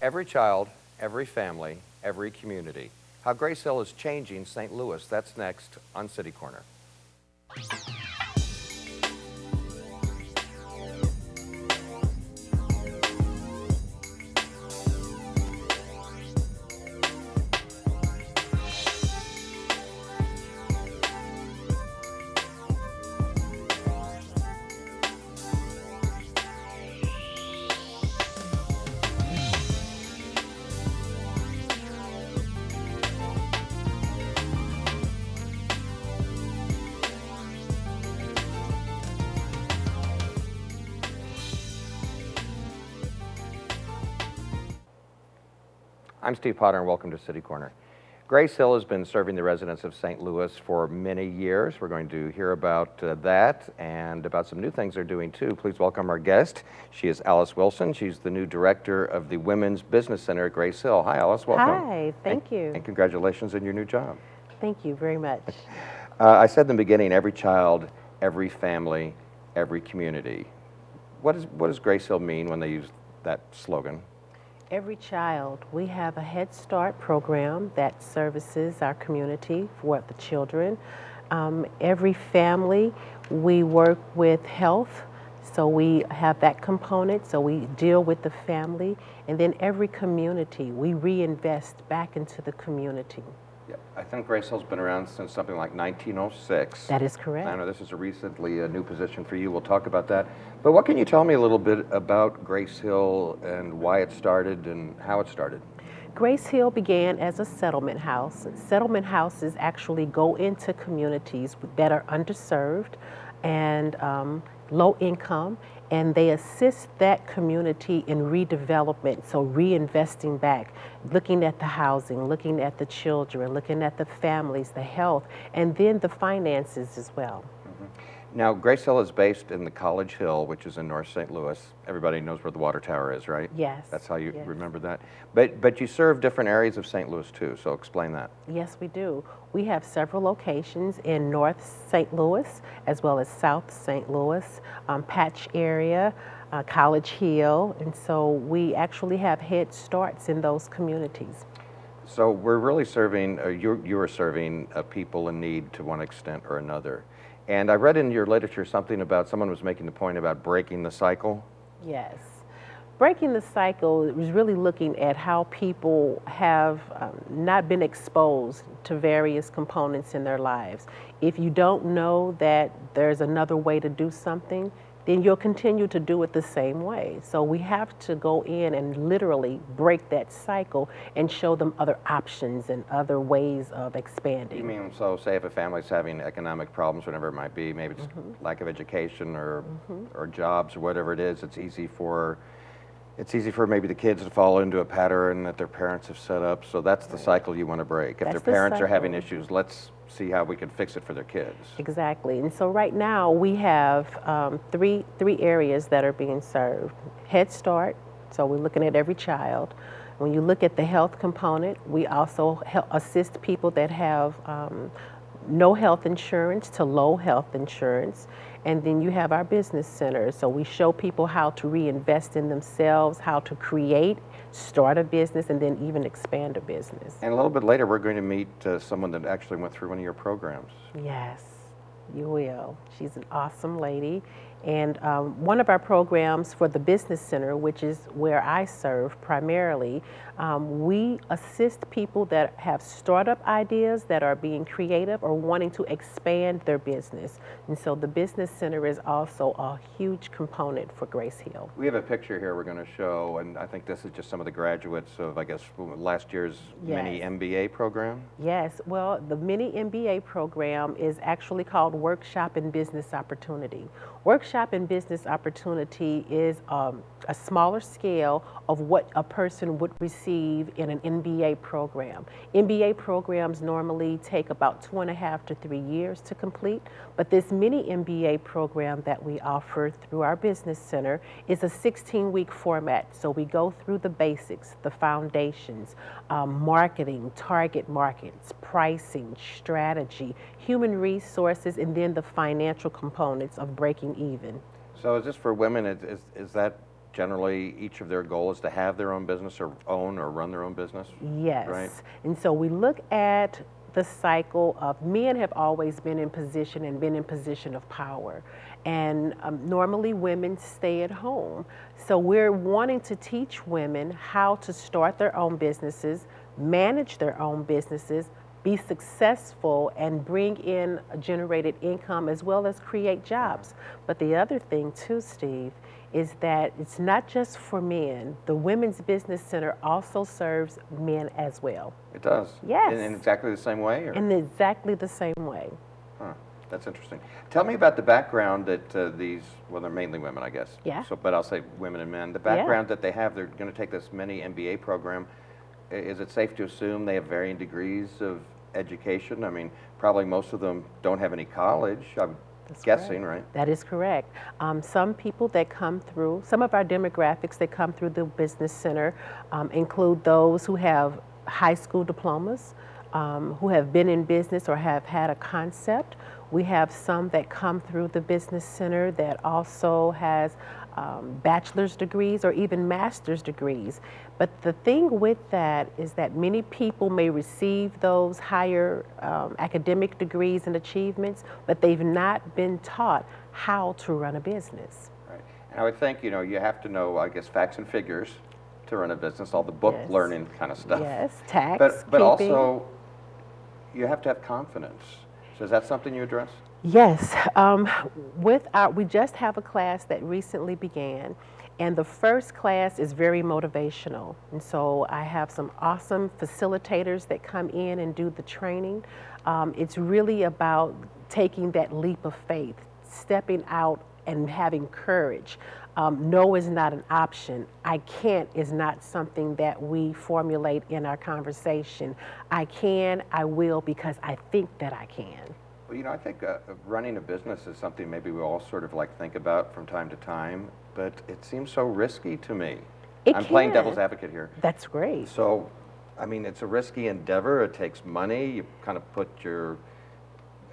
Every child, every family, every community. How GraceHill is changing St. Louis. That's next on City Corner. I'm Steve Potter, and welcome to City Corner. GraceHill has been serving the residents of St. Louis for many years. We're going to hear about that and about some new things they're doing too. Please welcome our guest. She is Alice Wilson. She's the new director of the Women's Business Center at GraceHill. Hi, Alice. Welcome. Hi, thank you. And congratulations on your new job. Thank you very much. I said in the beginning, every child, every family, every community. What does GraceHill mean when they use that slogan? Every child, we have a Head Start program that services our community for the children. Every family, we work with health, so we have that component, so we deal with the family. And then every community, we reinvest back into the community. Yeah, I think GraceHill's been around since something like 1906. That is correct. I know this is a new position for you. We'll talk about that. But what can you tell me a little bit about GraceHill and why it started and how it started? GraceHill began as a settlement house. Settlement houses actually go into communities that are underserved and low income, and they assist that community in redevelopment, so reinvesting back, looking at the housing, looking at the children, looking at the families, the health, and then the finances as well. Now, GraceHill is based in the College Hill, which is in North St. Louis. Everybody knows where the water tower is, right? Yes. That's how you remember that. But you serve different areas of St. Louis too, so explain that. Yes, we do. We have several locations in North St. Louis as well as South St. Louis, Patch area, College Hill, and so we actually have head starts in those communities. So we're really serving, you are serving people in need to one extent or another. And I read in your literature something about someone was making the point about breaking the cycle. Yes. Breaking the cycle was really looking at how people have not been exposed to various components in their lives. If you don't know that there's another way to do something, then you'll continue to do it the same way. So we have to go in and literally break that cycle and show them other options and other ways of expanding. You mean, so say if a family's having economic problems, whatever it might be, maybe it's lack of education or jobs or whatever it is, it's easy for maybe the kids to fall into a pattern that their parents have set up. So that's the cycle you want to break. If their parents are having issues, let's see how we can fix it for their kids. Exactly. And so right now we have three areas that are being served. Head Start, so we're looking at every child. When you look at the health component, we also assist people that have no health insurance to low health insurance. And then you have our business center. So we show people how to reinvest in themselves, how to create, start a business, and then even expand a business. And a little bit later, we're going to meet someone that actually went through one of your programs. Yes, you will. She's an awesome lady. And one of our programs for the Business Center, which is where I serve primarily, we assist people that have startup ideas that are being creative or wanting to expand their business. And so the Business Center is also a huge component for GraceHill. We have a picture here we're going to show, and I think this is just some of the graduates of, I guess, last year's mini MBA program. Yes, well, the mini MBA program is actually called Workshop and Business Opportunity. Workshop and Business Opportunity is a smaller scale of what a person would receive in an MBA program. MBA programs normally take about 2.5 to 3 years to complete, but this mini MBA program that we offer through our Business Center is a 16-week format. So we go through the basics, the foundations, marketing, target markets, pricing, strategy, human resources, and then the financial components of breaking even. So is this for women? Is that generally each of their goal is to have their own business or own or run their own business? Yes. Right? And so we look at the cycle of men have always been in position and been in position of power. And normally women stay at home. So we're wanting to teach women how to start their own businesses, manage their own businesses, be successful, and bring in generated income as well as create jobs. But the other thing too, Steve, is that it's not just for men. The Women's Business Center also serves men as well. It does? Yes. In exactly the same way? Or? In exactly the same way. Huh. That's interesting. Tell me about the background that these, well, they're mainly women, I guess. Yeah. So, but I'll say women and men. The background that they have, they're going to take this mini MBA program. Is it safe to assume they have varying degrees of education? I mean, probably most of them don't have any college. I'm guessing, right? That is correct. Some people that come through, some of our demographics that come through the Business Center include those who have high school diplomas, who have been in business or have had a concept. We have some that come through the Business Center that also has bachelor's degrees or even master's degrees. But the thing with that is that many people may receive those higher academic degrees and achievements, but they've not been taught how to run a business. Right. And I would think, you know, you have to know, I guess, facts and figures to run a business, all the book learning kind of stuff. Yes, tax, but also, you have to have confidence. So is that something you address? Yes, we just have a class that recently began, and the first class is very motivational. And so I have some awesome facilitators that come in and do the training. It's really about taking that leap of faith, stepping out and having courage. No is not an option. I can't is not something that we formulate in our conversation. I can, I will, because I think that I can. Well, you know, I think running a business is something maybe we all sort of like think about from time to time, but it seems so risky to me. I'm playing devil's advocate here. That's great. So, I mean, it's a risky endeavor. It takes money. You kind of put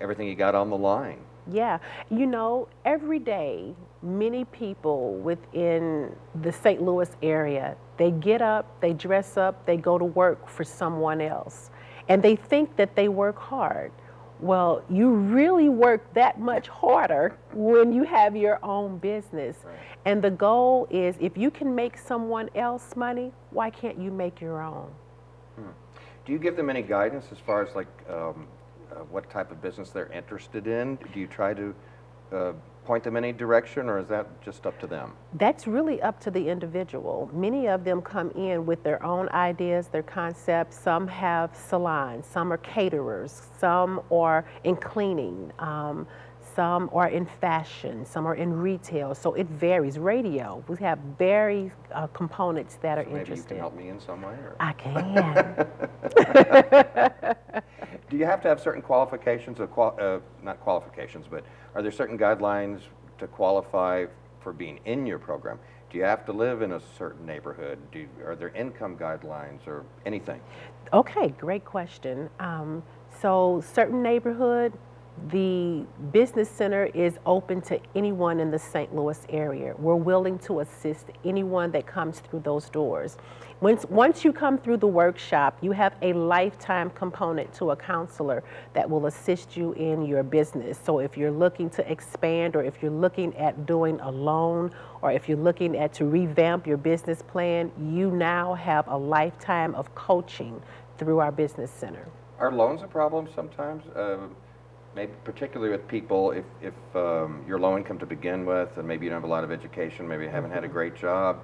everything you got on the line. Yeah, you know, every day, many people within the St. Louis area, they get up, they dress up, they go to work for someone else, and they think that they work hard. Well, you really work that much harder when you have your own business. Right. And the goal is, if you can make someone else money, why can't you make your own? Do you give them any guidance as far as like what type of business they're interested in? Do you try to point them in any direction, or is that just up to them? That's really up to the individual. Many of them come in with their own ideas, their concepts. Some have salons, some are caterers, some are in cleaning, some are in fashion, some are in retail. So it varies. Radio, we have various components that are interested. Maybe you can help me in some way? Or? I can. Do you have to have certain qualifications, not qualifications, but are there certain guidelines to qualify for being in your program? Do you have to live in a certain neighborhood? Are there income guidelines or anything? Okay, great question. So certain neighborhood, the Business Center is open to anyone in the St. Louis area. We're willing to assist anyone that comes through those doors. Once you come through the workshop, you have a lifetime component to a counselor that will assist you in your business. So if you're looking to expand, or if you're looking at doing a loan, or if you're looking at to revamp your business plan, you now have a lifetime of coaching through our Business Center. Are loans a problem sometimes? Maybe particularly with people, if you're low income to begin with, and maybe you don't have a lot of education, maybe you haven't had a great job,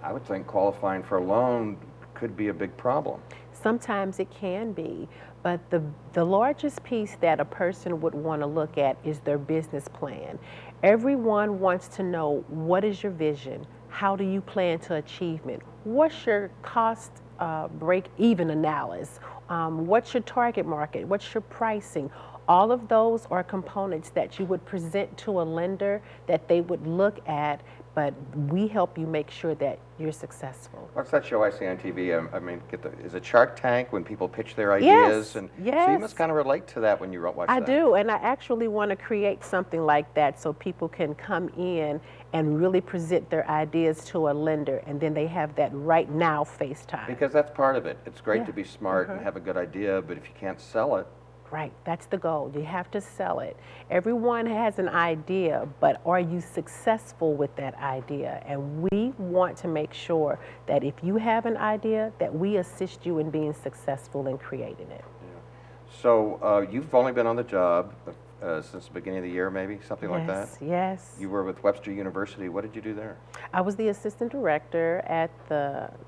I would think qualifying for a loan could be a big problem. Sometimes it can be, but the largest piece that a person would want to look at is their business plan. Everyone wants to know, what is your vision? How do you plan to achieve it? What's your cost break-even analysis? What's your target market? What's your pricing? All of those are components that you would present to a lender that they would look at, but we help you make sure that you're successful. What's that show I see on TV? I mean, is it Shark Tank when people pitch their ideas? Yes, And yes. So you must kind of relate to that when you watch that. I do, and I actually want to create something like that so people can come in and really present their ideas to a lender, and then they have that right now FaceTime. Because that's part of it. It's great Yeah. to be smart and have a good idea, but if you can't sell it, Right, that's the goal. You have to sell it. Everyone has an idea, but are you successful with that idea? And we want to make sure that if you have an idea, that we assist you in being successful in creating it. So you've only been on the job since the beginning of the year, maybe, something like that? Yes. You were with Webster University. What did you do there? I was the assistant director at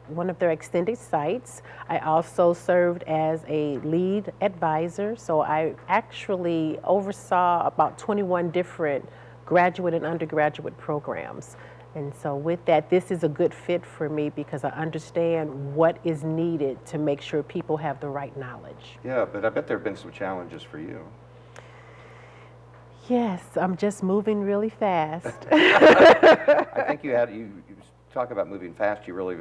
one of their extended sites. I also served as a lead advisor, so I actually oversaw about 21 different graduate and undergraduate programs. And so with that, this is a good fit for me because I understand what is needed to make sure people have the right knowledge. Yeah, but I bet there have been some challenges for you. Yes, I'm just moving really fast. I think you talk about moving fast, you really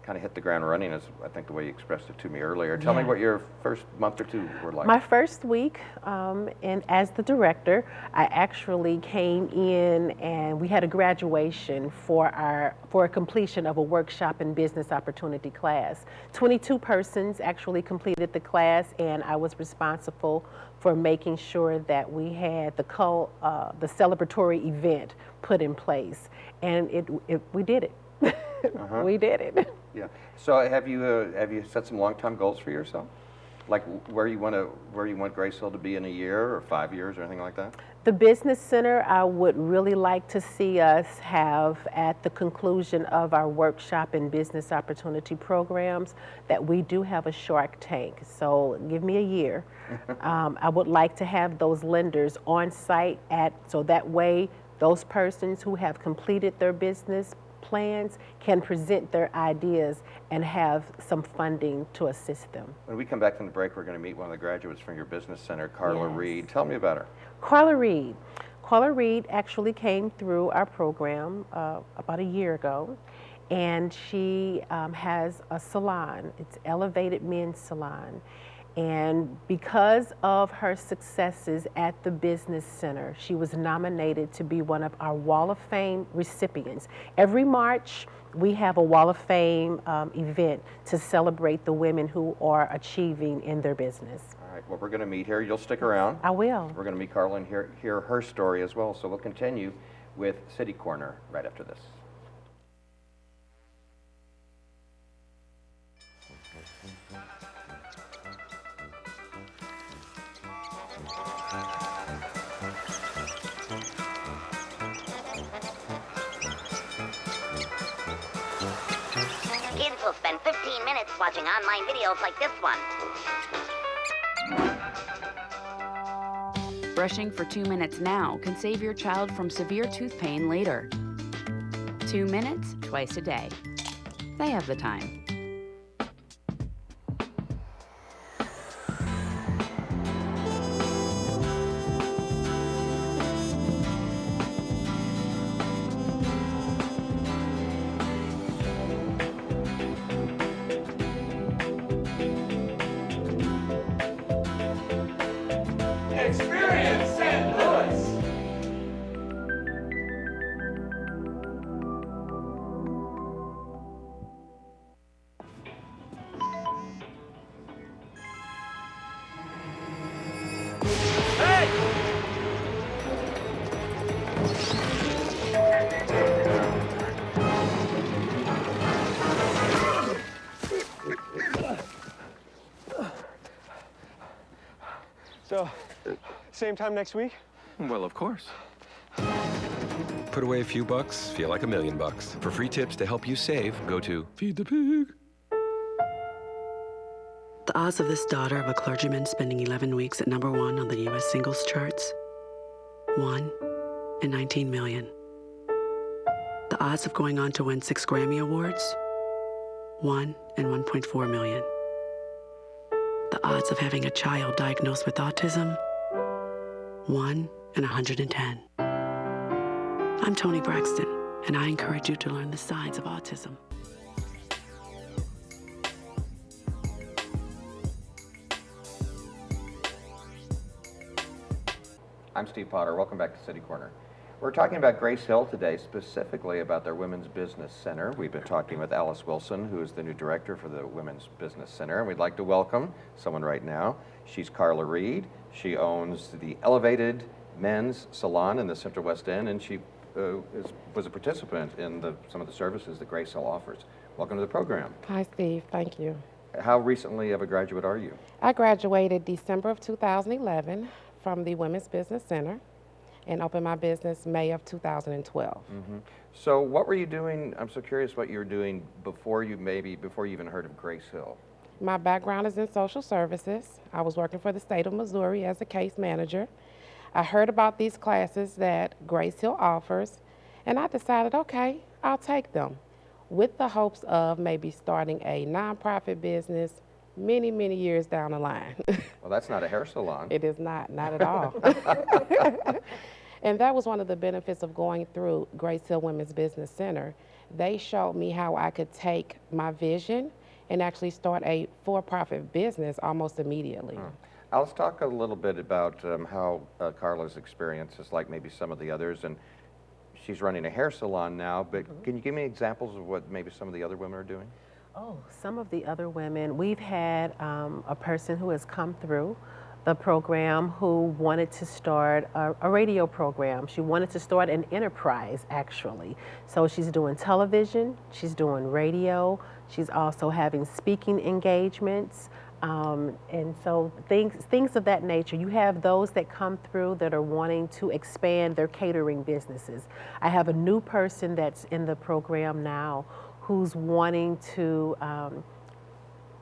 kind of hit the ground running, as I think the way you expressed it to me earlier. Tell me what your first month or two were like. My first week, and as the director, I actually came in and we had a graduation for a completion of a workshop and business opportunity class. 22 persons actually completed the class, and I was responsible for making sure that we had the celebratory event put in place, and we did it. We did it. Yeah. So have you set some long-term goals for yourself? Like where you want GraceHill to be in a year or 5 years or anything like that? The Business Center, I would really like to see us have at the conclusion of our workshop and business opportunity programs that we do have a Shark Tank. So give me a year. I would like to have those lenders on site so that way those persons who have completed their business plans can present their ideas and have some funding to assist them. When we come back from the break, we're going to meet one of the graduates from your business center, Carla Reed. Tell me about her. Carla Reed. Carla Reed actually came through our program about a year ago, and she has a salon. It's Elevated Men's Salon. And because of her successes at the Business Center, she was nominated to be one of our Wall of Fame recipients. Every March, we have a Wall of Fame event to celebrate the women who are achieving in their business. All right, well, we're going to meet here. You'll stick around. I will. We're going to meet Carla and hear her story as well. So we'll continue with City Corner right after this. Kids will spend 15 minutes watching online videos like this one. Brushing for 2 minutes now can save your child from severe tooth pain later. 2 minutes twice a day. They have the time. Experience St. Louis! So, same time next week? Well, of course. Put away a few bucks, feel like $1 million. For free tips to help you save, go to Feed the Pig. The odds of this daughter of a clergyman spending 11 weeks at #1 on the U.S. singles charts? 1 in 19 million. The odds of going on to win 6 Grammy Awards? 1 in 1.4 million. The odds of having a child diagnosed with autism? 1 in 110. I'm Toni Braxton, and I encourage you to learn the signs of autism. I'm Steve Potter. Welcome back to City Corner. We're talking about GraceHill today, specifically about their Women's Business Center. We've been talking with Alice Wilson, who is the new director for the Women's Business Center, and we'd like to welcome someone right now. She's Carla Reed. She owns the Elevated Men's Salon in the Central West End, and she was a participant in some of the services that GraceHill offers. Welcome to the program. Hi, Steve. Thank you. How recently of a graduate are you? I graduated December of 2011 from the Women's Business Center and opened my business May of 2012. Mm-hmm. So what were you doing? I'm so curious what you were doing before you even heard of GraceHill. My background is in social services. I was working for the state of Missouri as a case manager. I heard about these classes that GraceHill offers, and I decided, okay, I'll take them, with the hopes of maybe starting a nonprofit business many, many years down the line. Well, that's not a hair salon. It is not at all. And that was one of the benefits of going through GraceHill Women's Business Center. They showed me how I could take my vision and actually start a for-profit business almost immediately. Let's talk a little bit about how Carla's experience is like maybe some of the others. And she's running a hair salon now, but can you give me examples of what maybe some of the other women are doing? Oh, some of the other women, we've had a person who has come through the program who wanted to start a radio program. She wanted to start an enterprise, actually. So she's doing television, she's doing radio, she's also having speaking engagements, and so things of that nature. You have those that come through that are wanting to expand their catering businesses. I have a new person that's in the program now who's wanting to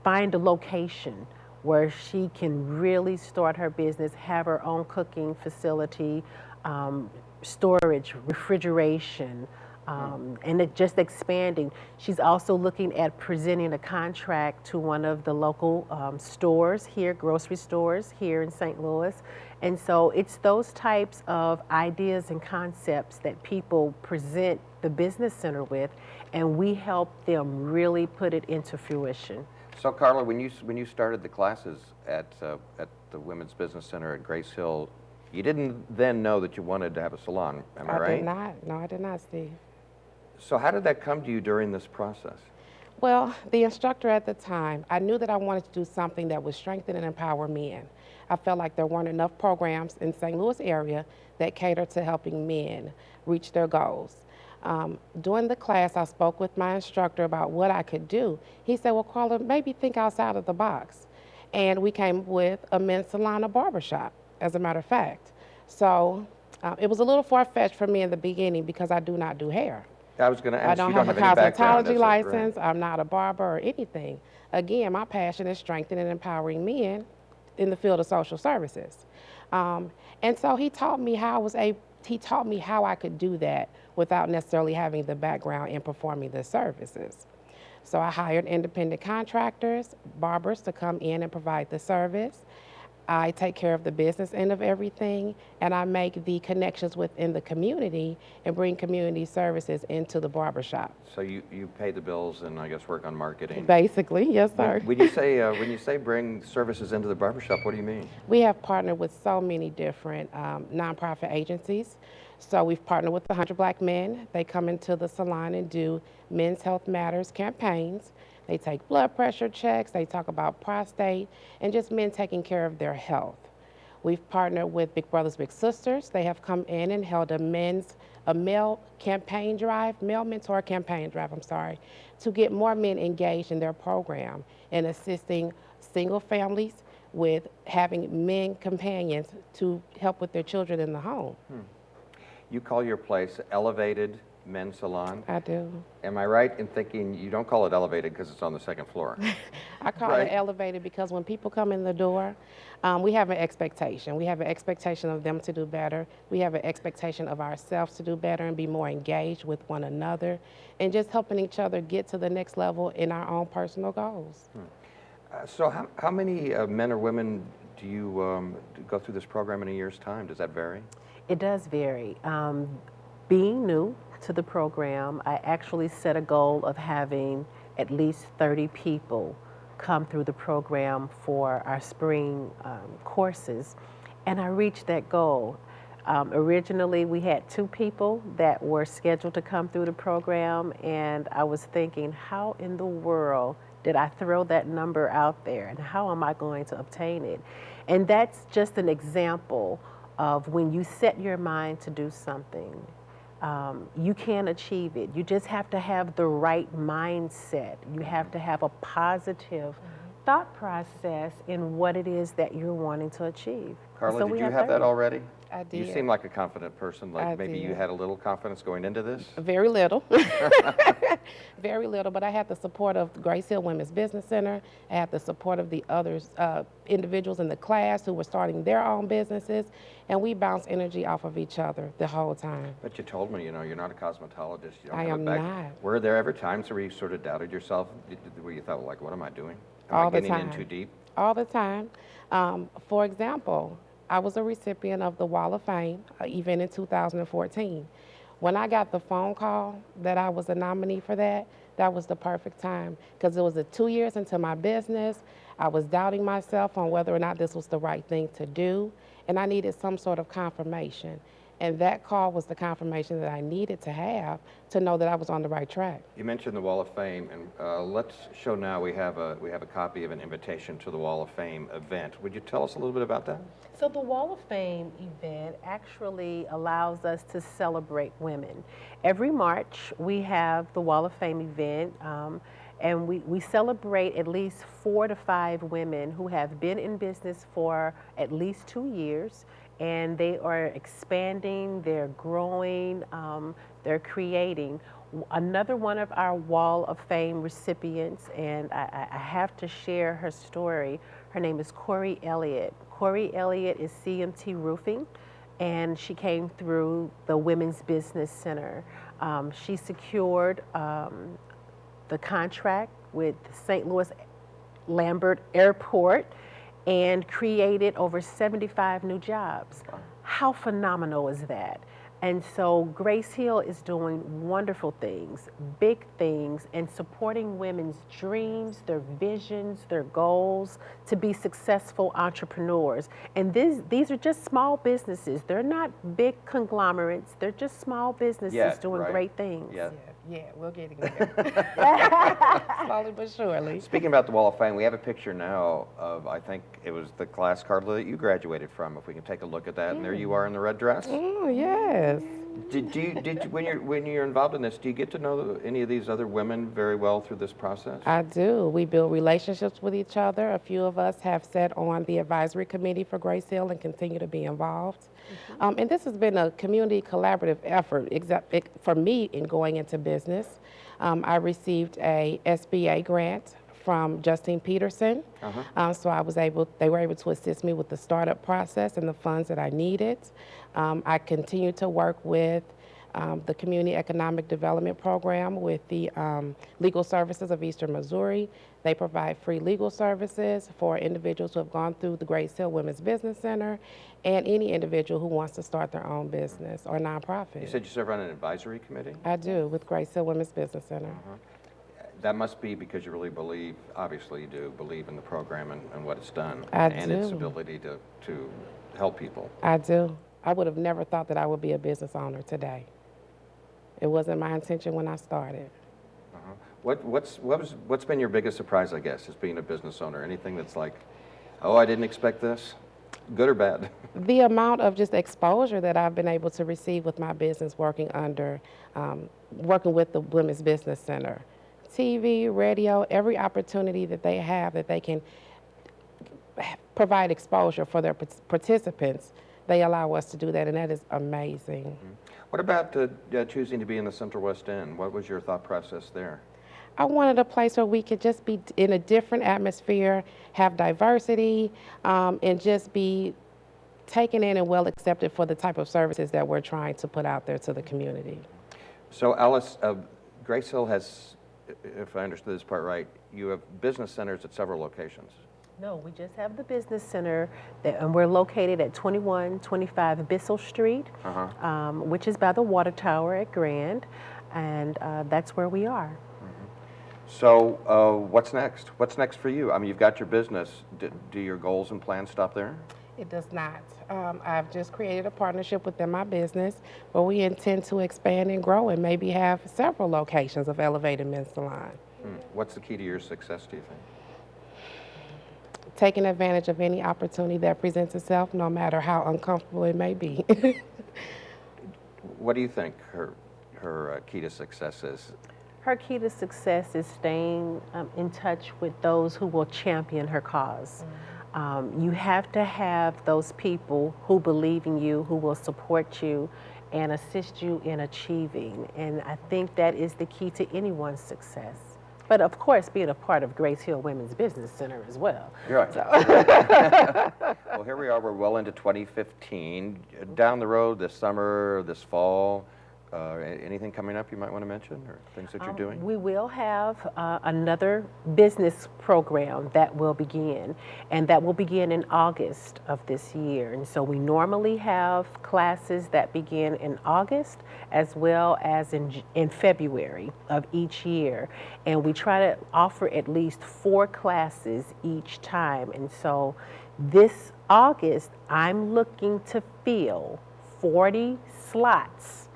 find a location where she can really start her business, have her own cooking facility, storage, refrigeration, and it just expanding. She's also looking at presenting a contract to one of the local stores here, grocery stores here in St. Louis. And so it's those types of ideas and concepts that people present the business center with, and we help them really put it into fruition. So Carla, when you started the classes at the Women's Business Center at GraceHill, you didn't then know that you wanted to have a salon, am I right? I did not. No, I did not, Steve. So how did that come to you during this process? Well, the instructor at the time, I knew that I wanted to do something that would strengthen and empower men. I felt like there weren't enough programs in St. Louis area that cater to helping men reach their goals. During the class, I spoke with my instructor about what I could do. He said, well, Carla, maybe think outside of the box. And we came up with a men's salon, a barbershop, as a matter of fact. So it was a little far-fetched for me in the beginning because I do not do hair. I was going to ask, I don't you have don't a have any background, cosmetology license. right? I'm not a barber or anything. Again, my passion is strengthening and empowering men in the field of social services. And so he taught me how I could do that without necessarily having the background in performing the services. So I hired independent contractors, barbers to come in and provide the service. I take care of the business end of everything, and I make the connections within the community and bring community services into the barbershop. So you pay the bills and I guess work on marketing. Basically, yes, sir. When you say bring services into the barbershop, what do you mean? We have partnered with so many different nonprofit agencies. So we've partnered with 100 Black Men. They come into the salon and do Men's Health Matters campaigns. They take blood pressure checks, they talk about prostate, and just men taking care of their health. We've partnered with Big Brothers Big Sisters. They have come in and held a male campaign drive, male mentor campaign drive, to get more men engaged in their program and assisting single families with having men companions to help with their children in the home. You call your place Elevated Men's Salon? I do. Am I right in thinking you don't call it elevated because it's on the second floor? I call it elevated because when people come in the door, we have an expectation. We have an expectation of them to do better. We have an expectation of ourselves to do better and be more engaged with one another and just helping each other get to the next level in our own personal goals. So how many men or women do you go through this program in a year's time? Does that vary? It does vary. Being new to the program, I actually set a goal of having at least 30 people come through the program for our spring courses, and I reached that goal. Originally, we had 2 people that were scheduled to come through the program, and I was thinking, how in the world did I throw that number out there, and how am I going to obtain it? And that's just an example of when you set your mind to do something, you can achieve it. You just have to have the right mindset. You have to have a positive thought process in what it is that you're wanting to achieve. Carla, So did we you have have that 30. already? I did. You seem like a confident person, like I maybe you did. had a little confidence going into this? Very little. Very little, but I had the support of the GraceHill Women's Business Center. I had the support of the others, individuals in the class who were starting their own businesses, and we bounced energy off of each other the whole time. But you told me, you're not a cosmetologist. You don't I have a am back- not. Were there ever times where you sort of doubted yourself, where you thought, like, what am I doing? Am All I the getting in time. too deep? All the time. For example, I was a recipient of the Wall of Fame event in 2014. When I got the phone call that I was a nominee for that, that was the perfect time, because it was 2 years into my business. I was doubting myself on whether or not this was the right thing to do, and I needed some sort of confirmation. And that call was the confirmation that I needed to have to know that I was on the right track. You mentioned the Wall of Fame, and let's show now we have a copy of an invitation to the Wall of Fame event. Would you tell us a little bit about that? So the Wall of Fame event actually allows us to celebrate women. Every March, we have the Wall of Fame event, and we celebrate at least 4 to 5 women who have been in business for at least 2 years, and they are expanding, they're growing, they're creating. Another one of our Wall of Fame recipients, and I have to share her story. Her name is Corey Elliott. Corey Elliott is CMT Roofing, and she came through the Women's Business Center. She secured the contract with St. Louis Lambert Airport and created over 75 new jobs. Wow. How phenomenal is that? And so GraceHill is doing wonderful things, big things, and supporting women's dreams, their visions, their goals to be successful entrepreneurs. And these are just small businesses. They're not big conglomerates. They're just small businesses doing right. great things. Yeah. Yeah, we're getting there. Slowly but surely. Speaking about the Wall of Fame, we have a picture now of, I think it was the class, Carla, that you graduated from. If we can take a look at that, and there you are in the red dress. Oh, yes. Did you when you're involved in this, do you get to know any of these other women very well through this process? I do. We build relationships with each other. A few of us have sat on the advisory committee for GraceHill and continue to be involved. And this has been a community collaborative effort for me in going into business. I received a SBA grant from Justine Peterson. So they were able to assist me with the startup process and the funds that I needed. I continue to work with the Community Economic Development Program with the Legal Services of Eastern Missouri. They provide free legal services for individuals who have gone through the GraceHill Women's Business Center and any individual who wants to start their own business or nonprofit. You said you serve on an advisory committee? I do, with GraceHill Women's Business Center. That must be because you really believe, obviously you do, believe in the program and what it's done. I and its do. ability to help people. I do. I would have never thought that I would be a business owner today. It wasn't my intention when I started. What's been your biggest surprise, I guess, as being a business owner? Anything that's like, oh, I didn't expect this? Good or bad? The amount of just exposure that I've been able to receive with my business working with the Women's Business Center. TV, radio, every opportunity that they have that they can provide exposure for their participants, they allow us to do that, and that is amazing. What about choosing to be in the Central West End? What was your thought process there? I wanted a place where we could just be in a different atmosphere, have diversity, and just be taken in and well accepted for the type of services that we're trying to put out there to the community. So Alice, GraceHill has, if I understood this part right, you have business centers at several locations. No, we just have the business center, and we're located at 2125 Bissell Street, which is by the water tower at Grand, and that's where we are. So what's next? What's next for you? I mean, you've got your business. Do your goals and plans stop there? It does not. I've just created a partnership within my business where we intend to expand and grow and maybe have several locations of Elevated Men's Salon. What's the key to your success, do you think? Taking advantage of any opportunity that presents itself, no matter how uncomfortable it may be. What do you think her key to success is? Her key to success is staying in touch with those who will champion her cause. You have to have those people who believe in you, who will support you and assist you in achieving. And I think that is the key to anyone's success. But of course, being a part of GraceHill Women's Business Center as well. You're right. So. Well, here we are. We're well into 2015. Down the road, this summer, this fall, anything coming up you might want to mention, or things that you're doing? We will have another business program that will begin, and that will begin in August of this year. And so we normally have classes that begin in August as well as in February of each year. And we try to offer at least 4 classes each time. And so this August, I'm looking to fill 40 slots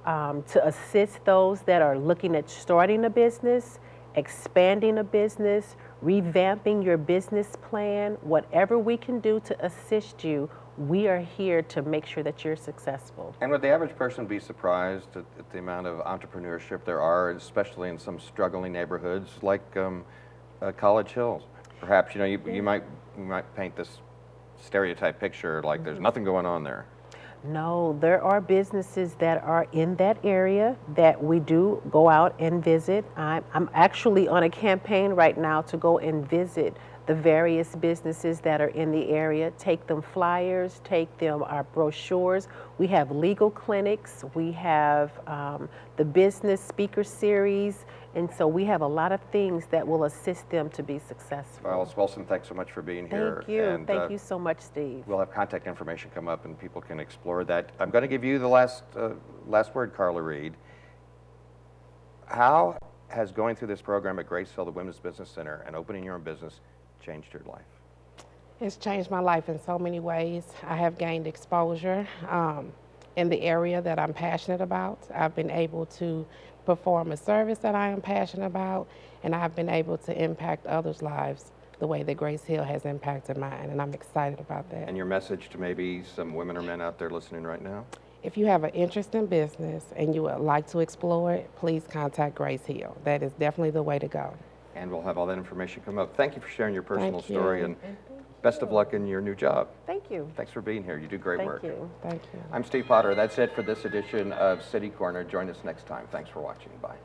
to assist those that are looking at starting a business, expanding a business, revamping your business plan. Whatever we can do to assist you, we are here to make sure that you're successful. And would the average person be surprised at the amount of entrepreneurship there are, especially in some struggling neighborhoods like College Hills? Perhaps, you know, you might paint this stereotype picture like there's nothing going on there. No, there are businesses that are in that area that we do go out and visit. I'm actually on a campaign right now to go and visit the various businesses that are in the area, take them flyers, take them our brochures. We have legal clinics, we have the business speaker series, and so we have a lot of things that will assist them to be successful. Well, Ms. Wilson, thanks so much for being here. Thank you. And, thank you so much, Steve. We'll have contact information come up and people can explore that. I'm going to give you the last word, Carla Reed. How has going through this program at GraceHill, the Women's Business Center, and opening your own business changed your life? It's changed my life in so many ways. I have gained exposure in the area that I'm passionate about. I've been able to perform a service that I am passionate about, and I've been able to impact others' lives the way that GraceHill has impacted mine, and I'm excited about that. And your message to maybe some women or men out there listening right now? If you have an interest in business and you would like to explore it, please contact GraceHill. That is definitely the way to go. And we'll have all that information come up. Thank you for sharing your personal Thank you. story, and best of luck in your new job. Thank you. Thanks for being here. You do great work. Thank you. Thank you. I'm Steve Potter. That's it for this edition of City Corner. Join us next time. Thanks for watching. Bye.